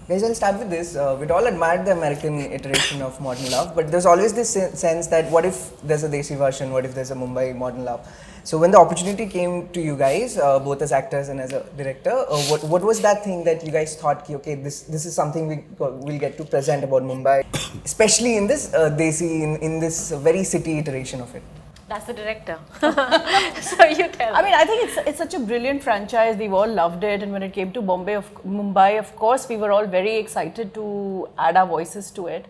Guys, I'll start with this. We'd all admired the American iteration of modern love, but there's always this sense that what if there's a Desi version, what if there's a Mumbai modern love? So when the opportunity came to you guys, both as actors and as a director, what was that thing that you guys thought, okay, this is something we'll get to present about Mumbai, especially in this Desi, in this very city iteration of it? That's the director. So you tell. I mean, I think it's such a brilliant franchise. We've all loved it, and when it came to Mumbai, of course, we were all very excited to add our voices to it.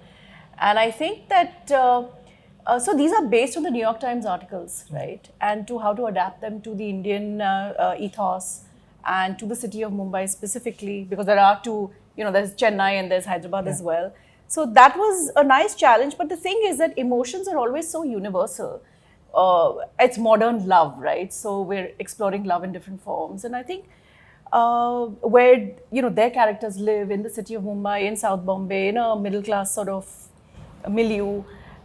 And I think that so these are based on the New York Times articles, right? And to how to adapt them to the Indian ethos and to the city of Mumbai specifically, because there are two. There's Chennai and there's Hyderabad as well. So that was a nice challenge. But the thing is that emotions are always so universal. It's modern love, right? So we're exploring love in different forms, and I think where their characters live in the city of Mumbai, in South Bombay, in a middle class sort of milieu,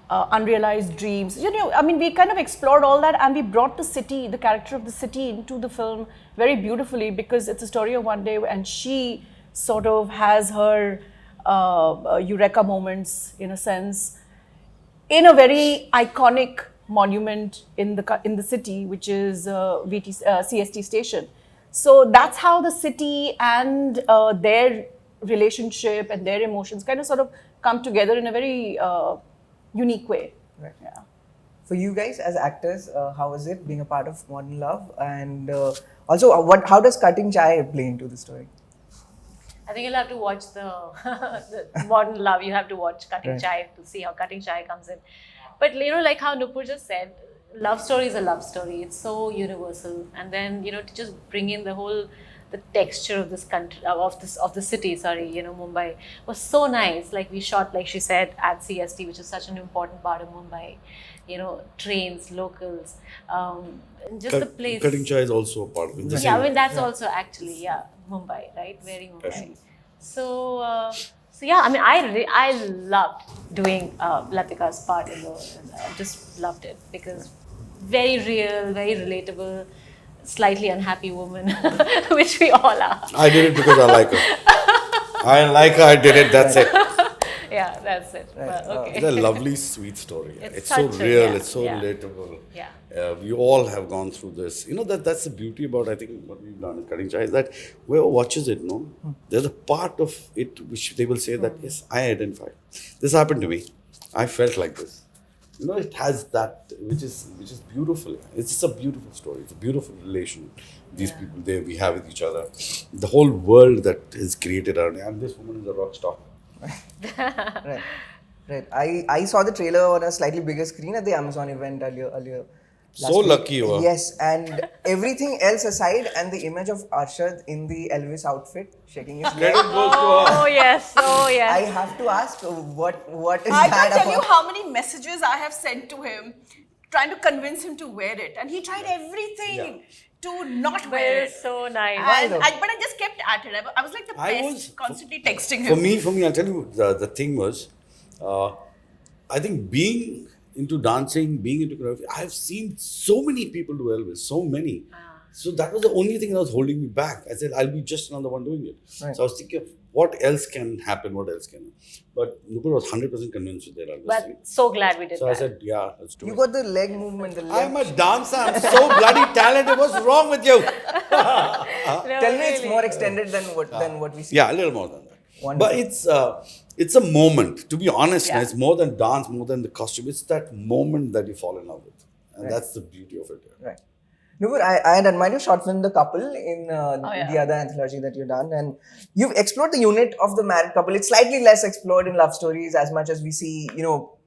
unrealized dreams. I mean, we kind of explored all that, and we brought the character of the city into the film very beautifully, because it's a story of one day, and she sort of has her eureka moments, in a sense, in a very iconic monument in the city, which is CST station. So that's how the city and their relationship and their emotions kind of sort of come together in a very unique way. Right. Yeah. For you guys as actors, how is it being a part of modern love, and also how does cutting chai play into the story? I think you'll have to watch the modern love. You have to watch Cutting Chai to see how Cutting Chai comes in. But like how Nupur just said, love story is a love story. It's so universal, and then to just bring in the texture of this country, of the city. Mumbai was so nice. Like we shot, like she said, at CST, which is such an important part of Mumbai. Trains, locals, just the place. Cutting Chai is also a part of it. Yeah, I mean that's also actually Mumbai, right? Very Mumbai. Passion. So yeah, I mean, I loved doing Latika's part in just loved it, because very real, very relatable, slightly unhappy woman, which we all are. I did it because I like her. I like her, I did it, that's it. Yeah, that's it. Right. But, okay. It's a lovely, sweet story. It's so such a- real, yeah, it's so yeah. relatable. Yeah. We all have gone through this. That's the beauty about, I think, what we've done in Cutting Chai, is that whoever watches it, there's a part of it which they will say that, yes, I identify. This happened to me. I felt like this. It has that, which is beautiful. It's just a beautiful story. It's a beautiful relation. These people there we have with each other. The whole world that is created around it. And this woman is a rock star. Right. I saw the trailer on a slightly bigger screen at the Amazon event earlier. So lucky you are. Yes, and everything else aside, and the image of Arshad in the Elvis outfit shaking his leg. Oh yes, I have to ask, what is I that can't tell you about? how many messages I have sent to him trying to convince him to wear it, and he tried everything to not wear it. so nice. But I just kept at it. I was like the best, constantly texting him. For me, I'll tell you, the thing was, I think being into dancing, being into choreography, I've seen so many people do Elvis, so many. So that was the only thing that was holding me back. I said, I'll be just another one doing it. Right. So I was thinking of what else can happen, But Nupur was 100% convinced with their Elvis But thing. so glad we did So that. I said, yeah, let's do it. You got the leg movement, the leg. I'm a dancer, I'm so bloody talented, what's wrong with you? Tell me it's more extended than what we see. Yeah, a little more than that. Wonderful. But it's a moment. To be honest, it's more than dance, more than the costume. It's that moment that you fall in love with. And that's the beauty of it. Right. Nupur, I had admired your short film, The Couple, in the other anthology that you've done. And you've explored the unit of the married couple. It's slightly less explored in love stories, as much as we see,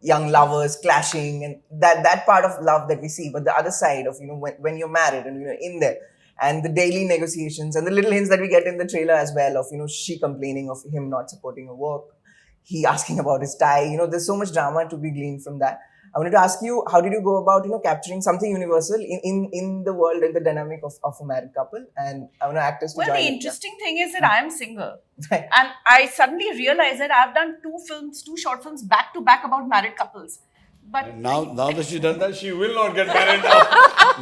young lovers clashing and that part of love that we see. But the other side of, when you're married and you're in there, and the daily negotiations and the little hints that we get in the trailer as well of, she complaining of him not supporting her work, he asking about his tie. There's so much drama to be gleaned from that. I wanted to ask you, how did you go about, capturing something universal in the world and the dynamic of a married couple? And I want actors to join. Well, the interesting thing is that I am single. Right. And I suddenly realized that I've done two short films back to back about married couples. But And now that she's done that, she will not get married now.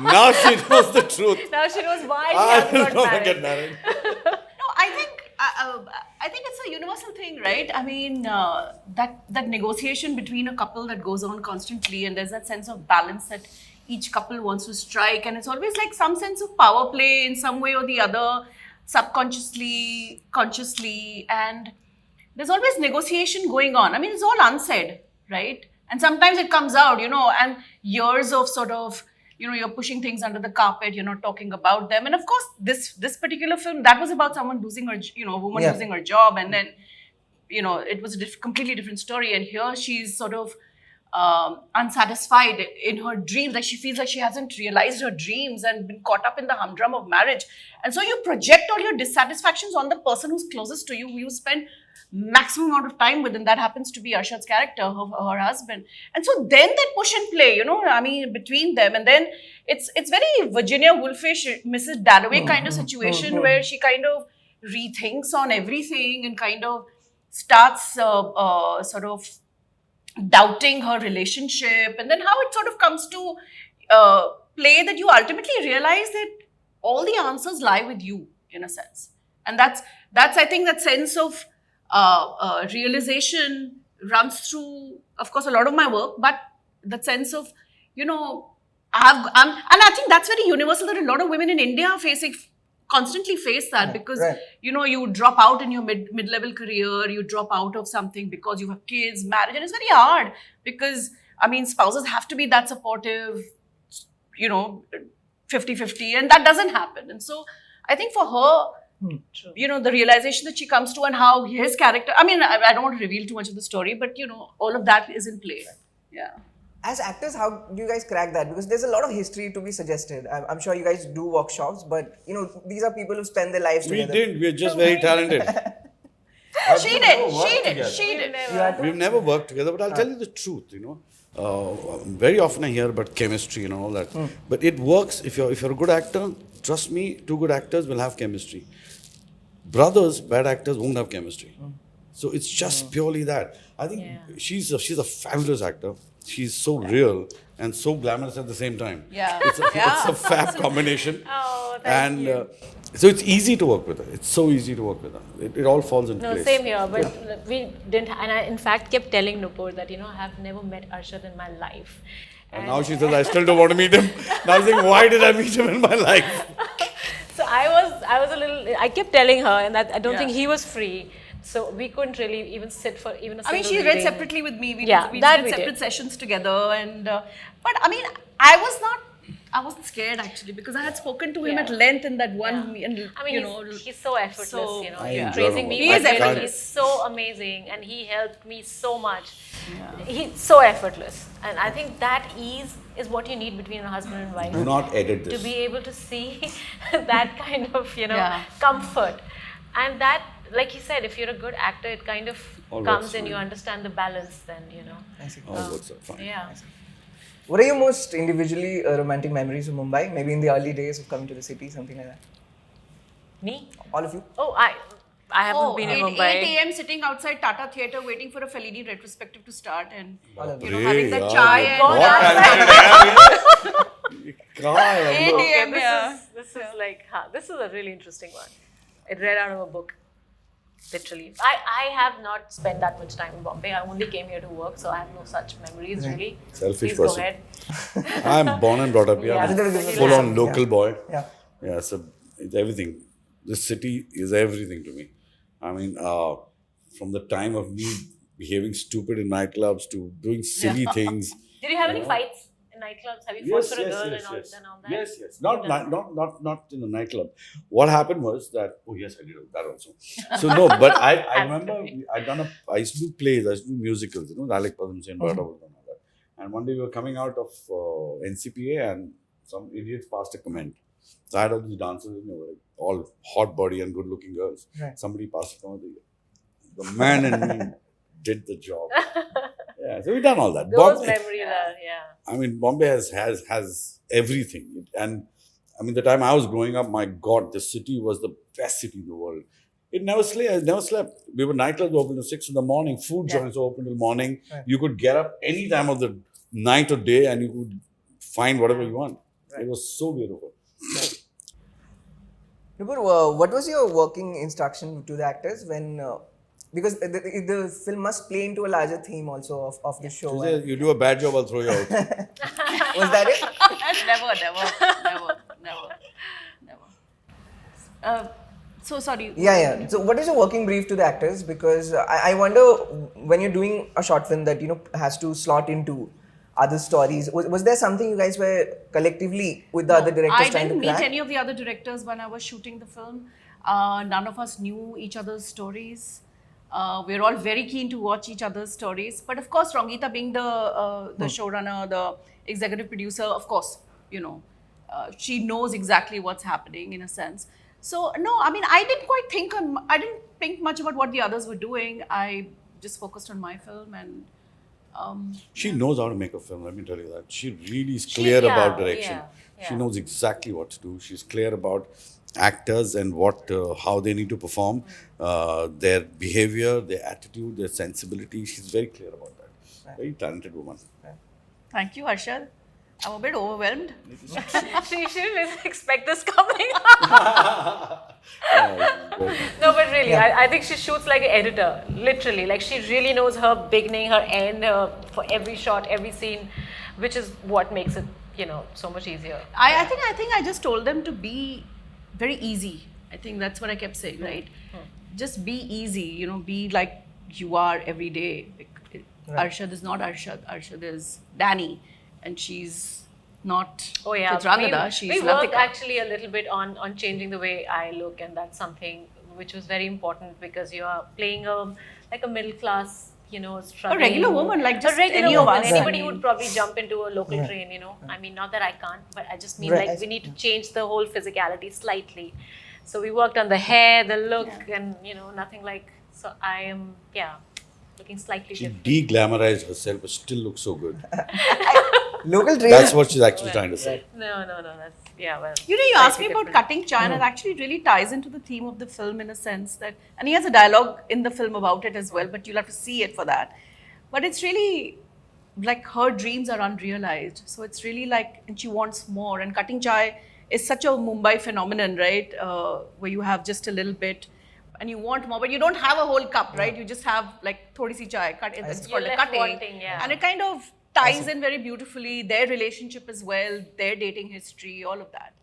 Now she knows the truth. Now she knows why I he will hasn't got not married. get married. no, I think I think it's a universal thing, right? I mean, that negotiation between a couple that goes on constantly, and there's that sense of balance that each couple wants to strike, and it's always like some sense of power play in some way or the other, subconsciously, consciously, and there's always negotiation going on. I mean, it's all unsaid, right? And sometimes it comes out, and years of sort of, you're pushing things under the carpet, you're not talking about them. And of course, this particular film, that was about someone losing her, a woman losing her job. And then, it was a completely different story. And here she's sort of unsatisfied in her dreams. Like she feels like she hasn't realized her dreams and been caught up in the humdrum of marriage. And so you project all your dissatisfactions on the person who's closest to you, who you spend maximum amount of time with, and that happens to be Arshad's character, her husband. And so then they push and play, between them. And then it's very Virginia Woolfish, Mrs. Dalloway kind of situation where she kind of rethinks on everything and kind of starts sort of doubting her relationship. And then how it sort of comes to play that you ultimately realize that all the answers lie with you, in a sense. And that's I think, that sense of realization runs through, of course, a lot of my work, but that sense of, and I think that's very universal, that a lot of women in India are constantly face that, because, you drop out in your mid-level career, you drop out of something because you have kids, marriage, and it's very hard because, spouses have to be that supportive, 50-50, and that doesn't happen. And so I think for her, the realization that she comes to and how his character, I don't want to reveal too much of the story, but, all of that is in play. Yeah. As actors, how do you guys crack that? Because there's a lot of history to be suggested. I'm sure you guys do workshops, but, these are people who spend their lives together. We didn't. We're just very talented. She did. We've never worked together, but I'll tell you the truth, very often I hear about chemistry and all that. But it works. If you're a good actor, trust me, two good actors will have chemistry. Brothers, bad actors won't have chemistry. So it's just purely that. I think she's a fabulous actor. She's so real and so glamorous at the same time. Yeah. It's a fab combination. Oh, thank you. So it's easy to work with her. It's so easy to work with her. It all falls into place. No, same here. But we didn't, and I in fact kept telling Nupur that, I have never met Arshad in my life. And now she says, I still don't want to meet him. Now I'm saying, why did I meet him in my life? So I was a little, I kept telling her, and that I don't think he was free. So we couldn't really even sit for even a single she read separately with me. We did separate sessions together. And but I wasn't scared actually, because I had spoken to him at length in that one. And, he's so effortless, praising me. He is effortless. He's so amazing, and he helped me so much. Yeah. He's so effortless, and I think that ease is what you need between a husband and wife. Do not edit this. To be able to see that kind of, comfort, and that, like he said, if you're a good actor, it kind of comes and you understand the balance. Then I see. All works out fine. Yeah. What are your most individually romantic memories of Mumbai? Maybe in the early days of coming to the city, something like that. Me? All of you? Oh, I haven't been in Mumbai. 8 a.m. sitting outside Tata Theatre waiting for a Fellini retrospective to start, and Having that chai and This is like, this is a really interesting one. It read out of a book, literally. I have not spent that much time in Bombay. I only came here to work, so I have no such memories really. Selfish Please person. go ahead. I'm born and brought up here. Full-on local boy. Yeah. Yeah, so it's everything. This city is everything to me. From the time of me behaving stupid in nightclubs to doing silly things. Did you have any fights in nightclubs? Have you fought for a girl and all that? Yes. Not in a nightclub. What happened was that, I did that also. So no, but I remember I used to do plays, I used to do musicals, Dalek Padam and all that. And one day we were coming out of NCPA and some idiot passed a comment. So I had all these dancers, all hot body and good looking girls. Right. Somebody passed a comment. The man in me did the job. Yeah, so we've done all that. Those memories are, Bombay has everything. And the time I was growing up, my God, the city was the best city in the world. It never slept. We were nightclubs open till 6 in the morning. Food joints were open till morning. Right. You could get up any time of the night or day and you could find whatever you want. Right. It was so beautiful. Nupur, what was your working instruction to the actors when, because the film must play into a larger theme also of the show. You say, you do a bad job, I'll throw you out. Was that it? never. So sorry. Yeah. So what is your working brief to the actors? Because I wonder when you're doing a short film that, has to slot into other stories. Was there something you guys were collectively with the other directors trying to I didn't crack? meet any of the other directors when I was shooting the film. None of us knew each other's stories. We're all very keen to watch each other's stories. But of course, Rangita being the showrunner, the executive producer, of course, she knows exactly what's happening in a sense. So no, I mean, I didn't think much about what the others were doing. I just focused on my film and. She knows how to make a film, let me tell you that. She really is clear about direction. Yeah. She knows exactly what to do. She's clear about actors and how they need to perform, their behavior, their attitude, their sensibility. She's very clear about that. Very talented woman. Thank you, Arshad. I'm a bit overwhelmed. She didn't expect this coming. Good. No, but really, I think she shoots like an editor, literally. Like she really knows her beginning, her end, for every shot, every scene, which is what makes it, so much easier. I think I just told them to be very easy. I think that's what I kept saying, right? Just be easy, be like you are every day. Arshad is not Arshad. Arshad is Danny, and she's not Chitrangada. She's we worked Latika. actually a little bit on changing the way I look, and that's something which was very important because you are playing like a middle class, struggling. A regular woman, like just a regular any of woman. us. Anybody would probably jump into a local train, I mean, not that I can't, but I just mean like we need to change the whole physicality slightly. So we worked on the hair, the look, and nothing like. So I am, looking slightly She different. de-glamorized herself, but still looks so good. Local train. That's what she's actually trying to say. No, that's well. You asked me about cutting chai, and it actually really ties into the theme of the film in a sense that, and he has a dialogue in the film about it as well, but you'll have to see it for that. But it's really like her dreams are unrealized. So it's really like, and she wants more. And cutting chai is such a Mumbai phenomenon, right? Where you have just a little bit and you want more, but you don't have a whole cup, right? You just have like thodi si chai, it's called a cutting. Wanting, And it kind of ties in very beautifully, their relationship as well, their dating history, all of that.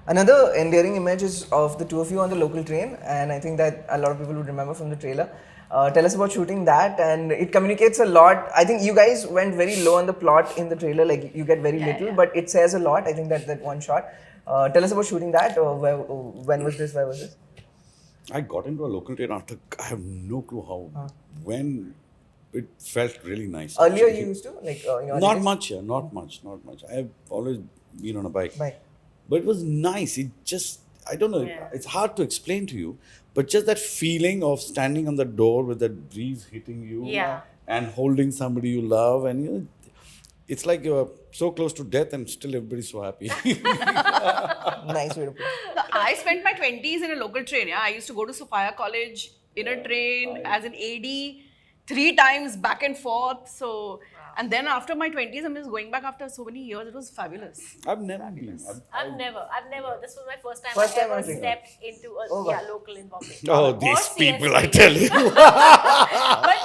Another endearing image is of the two of you on the local train, and I think that a lot of people would remember from the trailer. Tell us about shooting that, and it communicates a lot. I think you guys went very low on the plot in the trailer, like you get very little, but it says a lot. I think that one shot. Tell us about shooting that. When was this? Where was this? I got into a local train after, I have no clue how, when. It felt really nice. Earlier actually. you used to? Not much. I have always been on a bike. But it was nice. It just, I don't know, it's hard to explain to you, but just that feeling of standing on the door with that breeze hitting you and holding somebody you love, and it's like you're so close to death and still everybody's so happy. Nice way to put it. I spent my 20s in a local train. Yeah, I used to go to Sophia College in a train as an AD 3 times back and forth. So, and then after my 20s, I'm just going back after so many years. It was fabulous. I've never been. I've never. This was my first time First I time ever I think. stepped into a local in Bombay. Oh, Or these people, CST. I tell you. But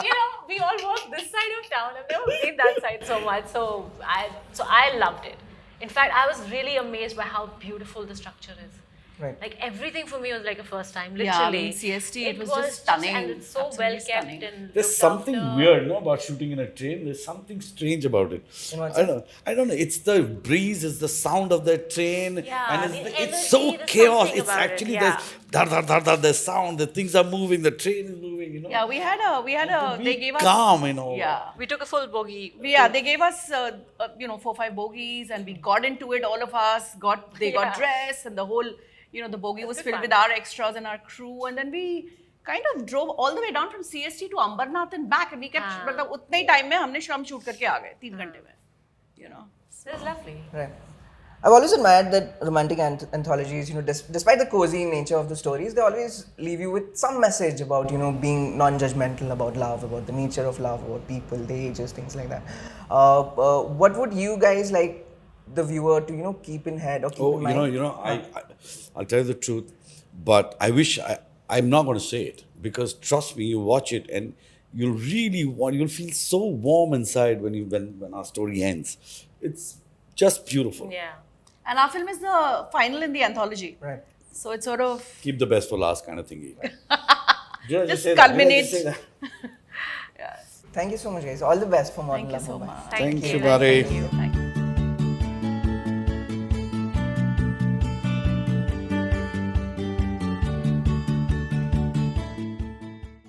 we all work this side of town. I've never been that side so much. So I loved it. In fact, I was really amazed by how beautiful the structure is. Right. Like everything for me was like a first time, literally. Yeah, I mean, CST, it was just stunning. And it's so well Absolutely kept stunning. and There's looked something after. weird, about shooting in a train. There's something strange about it. I don't know. It's the breeze, it's the sound of the train, Yeah, and the it's so energy, there's chaos. something It's about it, actually yeah. there's dar, there's sound. The things are moving. The train is moving. Yeah, we had a, they gave us. calm. Yeah. We took a full bogey. Yeah, they gave us, 4-5 bogies, and we got into it. All of us got dressed, and the whole, the bogie was filled with our extras and our crew, and then we kind of drove all the way down from CST to Ambernath and back, and we kept, मतलब उतने ही time में हमने श्रम shoot करके आ गए 3 घंटे में, It was lovely. Right. I've always admired that romantic anthologies, despite the cozy nature of the stories, they always leave you with some message about, being non-judgmental about love, about the nature of love, about people, the ages, things like that. What would you guys like the viewer to, keep in head or keep in mind? I'll tell you the truth, but I'm not going to say it, because trust me, you watch it and you'll feel so warm inside when our story ends. It's just beautiful. Yeah. And our film is the final in the anthology. Right. So it's sort of Keep the best for last kind of thingy. just say that. culminate. Just say that. Thank you so much, guys. All the best for Modern Thank you Love so Mumbai. much. Thank you, Thank buddy. you.